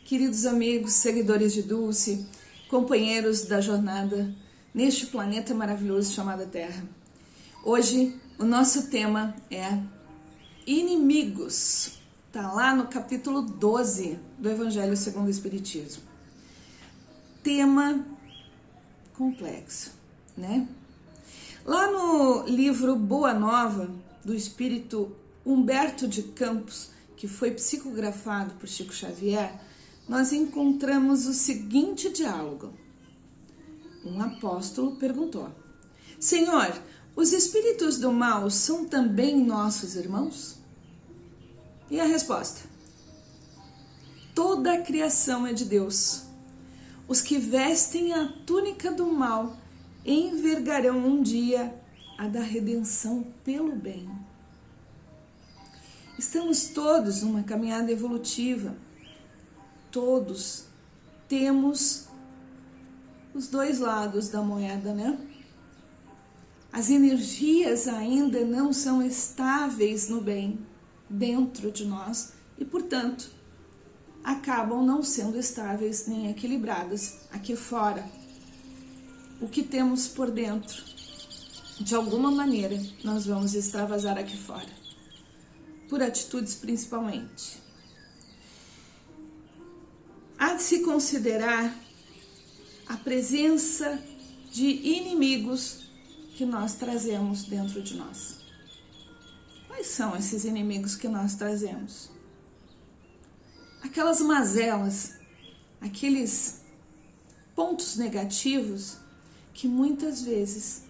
queridos amigos, seguidores de Dulce, companheiros da jornada neste planeta maravilhoso chamado Terra. Hoje o nosso tema é inimigos. Está lá no capítulo 12 do Evangelho segundo o Espiritismo. Tema complexo, né? Lá no livro Boa Nova, do espírito Humberto de Campos, que foi psicografado por Chico Xavier, nós encontramos o seguinte diálogo. Um apóstolo perguntou: Senhor, os espíritos do mal são também nossos irmãos? E a resposta: toda a criação é de Deus. Os que vestem a túnica do mal envergarão um dia a da redenção pelo bem. Estamos todos numa caminhada evolutiva. Todos temos os dois lados da moeda, né? As energias ainda não são estáveis no bem dentro de nós e, portanto, acabam não sendo estáveis nem equilibradas aqui fora. O que temos por dentro, de alguma maneira, nós vamos extravasar aqui fora, por atitudes principalmente. Há de se considerar a presença de inimigos que nós trazemos dentro de nós. Quais são esses inimigos que nós trazemos? Aquelas mazelas, aqueles pontos negativos que muitas vezes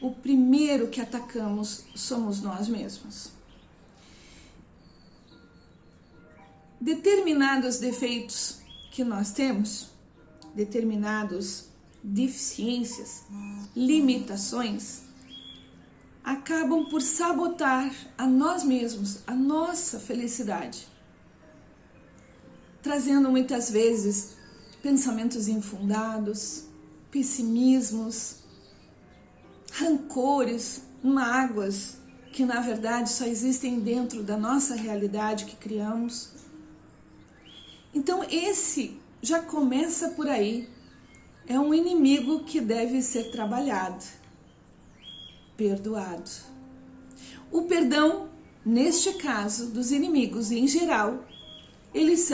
o primeiro que atacamos somos nós mesmos. Determinados defeitos que nós temos, determinadas deficiências, limitações, acabam por sabotar a nós mesmos, a nossa felicidade, trazendo muitas vezes pensamentos infundados, pessimismos, rancores, mágoas, que na verdade só existem dentro da nossa realidade que criamos. Então esse já começa por aí, é um inimigo que deve ser trabalhado, perdoado. O perdão, neste caso, dos inimigos em geral, eles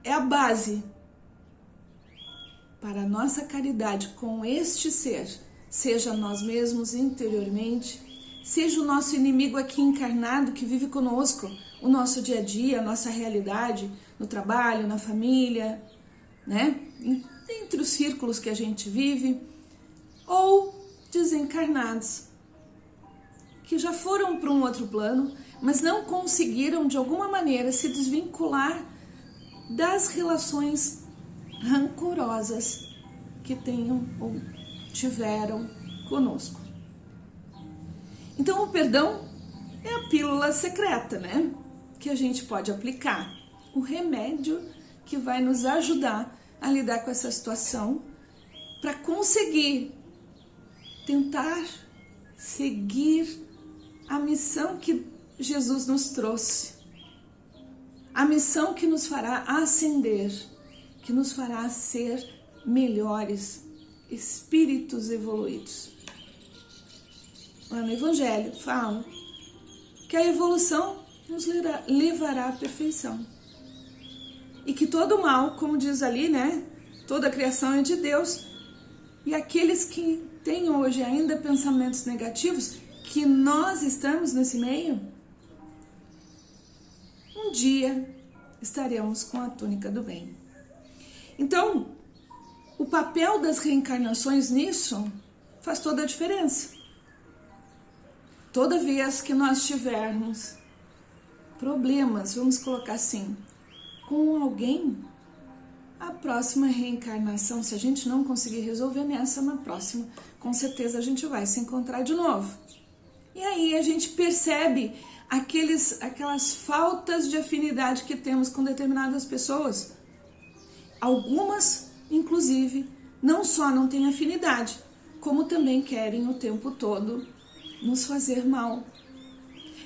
é a base para a nossa caridade com este ser, seja nós mesmos interiormente, seja o nosso inimigo aqui encarnado que vive conosco, o nosso dia a dia, a nossa realidade, no trabalho, na família, né? Entre os círculos que a gente vive, ou desencarnados, que já foram para um outro plano, mas não conseguiram de alguma maneira se desvincular das relações rancorosas que tenham ou tiveram conosco. Então o perdão é a pílula secreta, né? Que a gente pode aplicar, o remédio que vai nos ajudar a lidar com essa situação para conseguir tentar seguir a missão que Jesus nos trouxe, a missão que nos fará ascender, que nos fará ser melhores espíritos evoluídos. Lá no Evangelho fala que a evolução nos levará à perfeição. E que todo mal, como diz ali, né? Toda a criação é de Deus. E aqueles que têm hoje ainda pensamentos negativos, que nós estamos nesse meio, um dia estaremos com a túnica do bem. Então, o papel das reencarnações nisso faz toda a diferença. Toda vez que nós tivermos problemas, vamos colocar assim, com alguém, a próxima reencarnação, se a gente não conseguir resolver nessa, na próxima, com certeza a gente vai se encontrar de novo. E aí a gente percebe aquelas faltas de afinidade que temos com determinadas pessoas. Algumas, inclusive, não só não têm afinidade, como também querem o tempo todo nos fazer mal.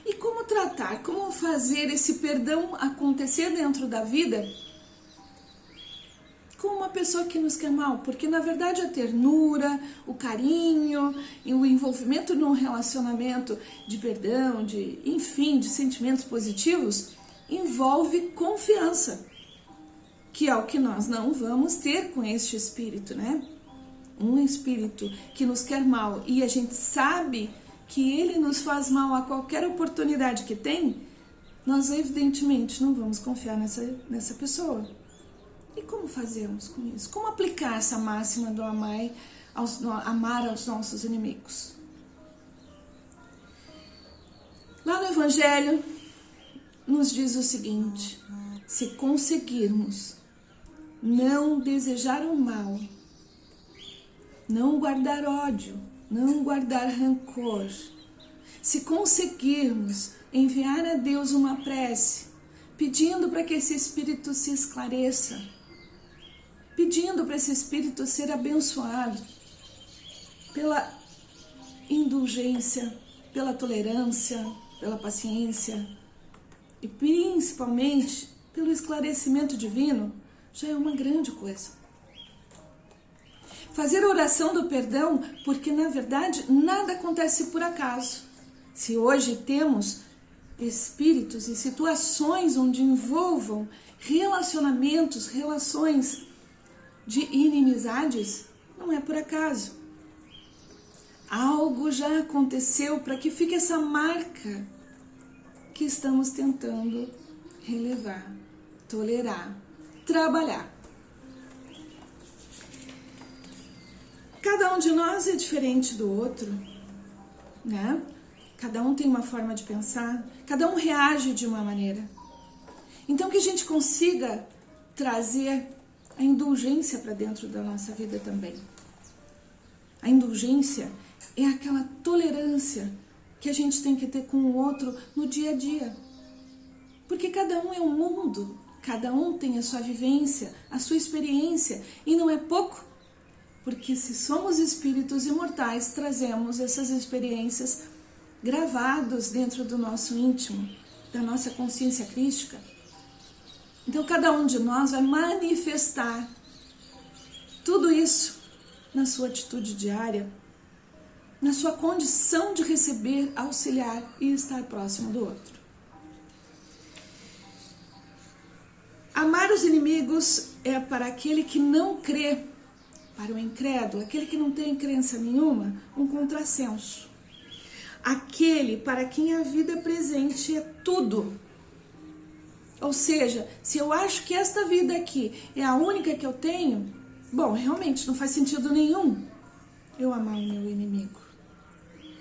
E como tratar, como fazer esse perdão acontecer dentro da vida com uma pessoa que nos quer mal? Porque na verdade a ternura, o carinho e o envolvimento num relacionamento de perdão, enfim, de sentimentos positivos, envolve confiança, que é o que nós não vamos ter com este espírito, né? Um espírito que nos quer mal e a gente sabe que ele nos faz mal a qualquer oportunidade que tem, nós evidentemente não vamos confiar nessa pessoa. E como fazemos com isso? Como aplicar essa máxima do amar aos nossos inimigos? Lá no Evangelho nos diz o seguinte: se conseguirmos não desejar o mal, não guardar ódio, não guardar rancor, se conseguirmos enviar a Deus uma prece, pedindo para que esse espírito se esclareça, pedindo para esse espírito ser abençoado pela indulgência, pela tolerância, pela paciência e principalmente pelo esclarecimento divino, já é uma grande coisa. Fazer a oração do perdão, porque na verdade nada acontece por acaso. Se hoje temos espíritos e situações onde envolvam relacionamentos, relações de inimizades, não é por acaso. Algo já aconteceu para que fique essa marca que estamos tentando relevar, tolerar, trabalhar. Cada um de nós é diferente do outro, né? Cada um tem uma forma de pensar, cada um reage de uma maneira. Então que a gente consiga trazer a indulgência para dentro da nossa vida também. A indulgência é aquela tolerância que a gente tem que ter com o outro no dia a dia. Porque cada um é um mundo, cada um tem a sua vivência, a sua experiência, e não é pouco. Porque se somos espíritos imortais, trazemos essas experiências gravadas dentro do nosso íntimo, da nossa consciência crística. Então cada um de nós vai manifestar tudo isso na sua atitude diária, na sua condição de receber, auxiliar e estar próximo do outro. Amar os inimigos é para aquele que não crê, para o incrédulo, aquele que não tem crença nenhuma, um contrassenso. Aquele para quem a vida presente é tudo. Ou seja, se eu acho que esta vida aqui é a única que eu tenho, bom, realmente não faz sentido nenhum eu amar o meu inimigo.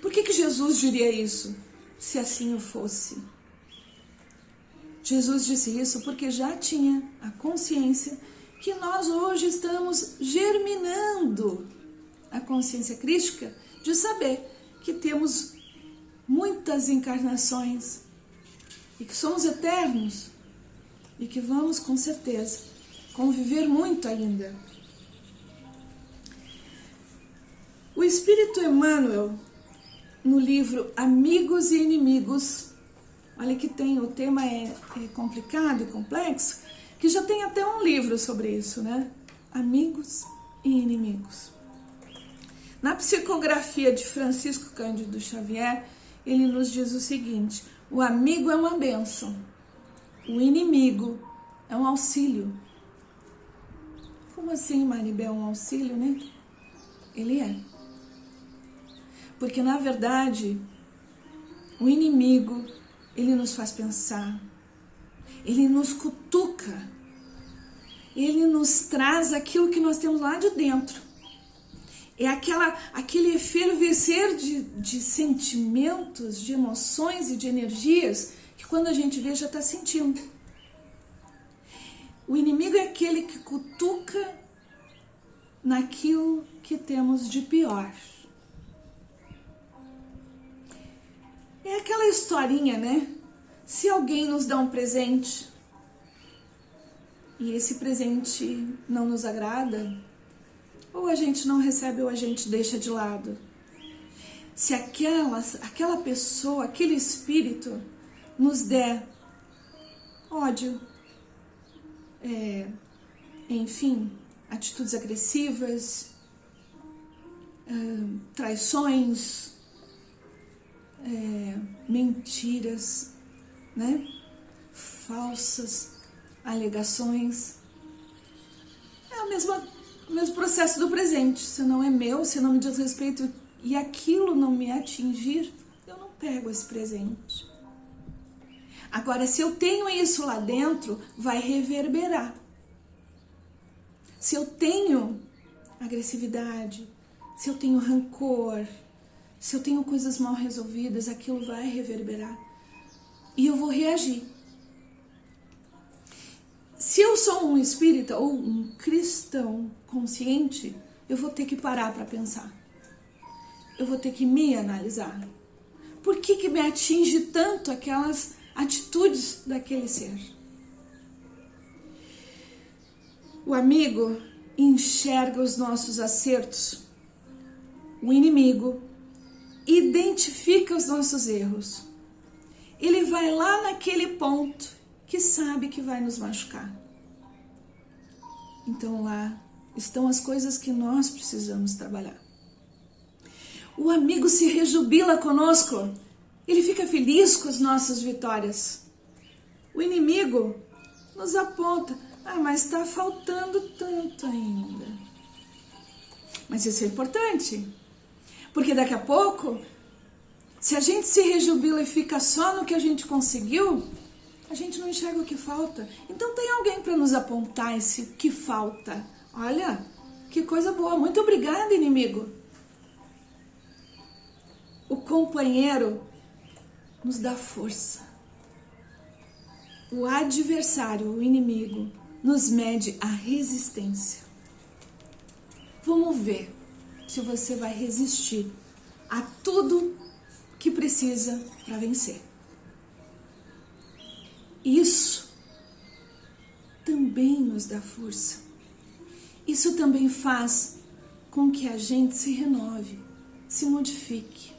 Por que Jesus diria isso, se assim o fosse? Jesus disse isso porque já tinha a consciência que nós hoje estamos germinando a consciência crística de saber que temos muitas encarnações e que somos eternos e que vamos com certeza conviver muito ainda. O Espírito Emmanuel, no livro Amigos e Inimigos, olha que o tema é complicado e complexo, que já tem até um livro sobre isso, né? Amigos e Inimigos. Na psicografia de Francisco Cândido Xavier, ele nos diz o seguinte: o amigo é uma bênção, o inimigo é um auxílio. Como assim, Maribel, um auxílio, né? Ele é. Porque, na verdade, o inimigo, ele nos faz pensar, ele nos cutuca, ele nos traz aquilo que nós temos lá de dentro. É aquele efervescer de sentimentos, de emoções e de energias que quando a gente vê já está sentindo. O inimigo é aquele que cutuca naquilo que temos de pior. É aquela historinha, né? Se alguém nos dá um presente e esse presente não nos agrada, ou a gente não recebe ou a gente deixa de lado. se aquela pessoa, aquele espírito nos der ódio, enfim, atitudes agressivas, traições, mentiras, né? Falsas alegações. É o mesmo processo do presente. Se não é meu, se não me diz respeito e aquilo não me atingir, eu não pego esse presente. Agora, se eu tenho isso lá dentro, vai reverberar. Se eu tenho agressividade, se eu tenho rancor, se eu tenho coisas mal resolvidas, aquilo vai reverberar. E eu vou reagir. Se eu sou um espírita ou um cristão consciente, eu vou ter que parar para pensar. Eu vou ter que me analisar. Por que me atinge tanto aquelas atitudes daquele ser? O amigo enxerga os nossos acertos. O inimigo identifica os nossos erros. Ele vai lá naquele ponto que sabe que vai nos machucar. Então lá estão as coisas que nós precisamos trabalhar. O amigo se rejubila conosco. Ele fica feliz com as nossas vitórias. O inimigo nos aponta. Mas está faltando tanto ainda. Mas isso é importante. Porque daqui a pouco, se a gente se rejubila e fica só no que a gente conseguiu, a gente não enxerga o que falta. Então tem alguém para nos apontar esse que falta. Olha, que coisa boa. Muito obrigada, inimigo. O companheiro nos dá força. O adversário, o inimigo, nos mede a resistência. Vamos ver se você vai resistir a tudo que precisa para vencer. Isso também nos dá força. Isso também faz com que a gente se renove, se modifique.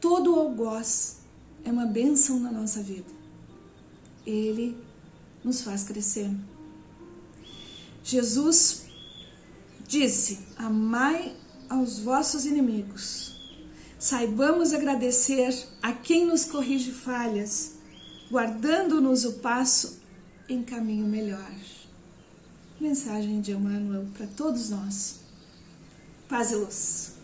Todo algoz é uma bênção na nossa vida. Ele nos faz crescer. Jesus disse: amai aos vossos inimigos. Saibamos agradecer a quem nos corrige falhas, guardando-nos o passo em caminho melhor. Mensagem de Emmanuel para todos nós. Paz e luz.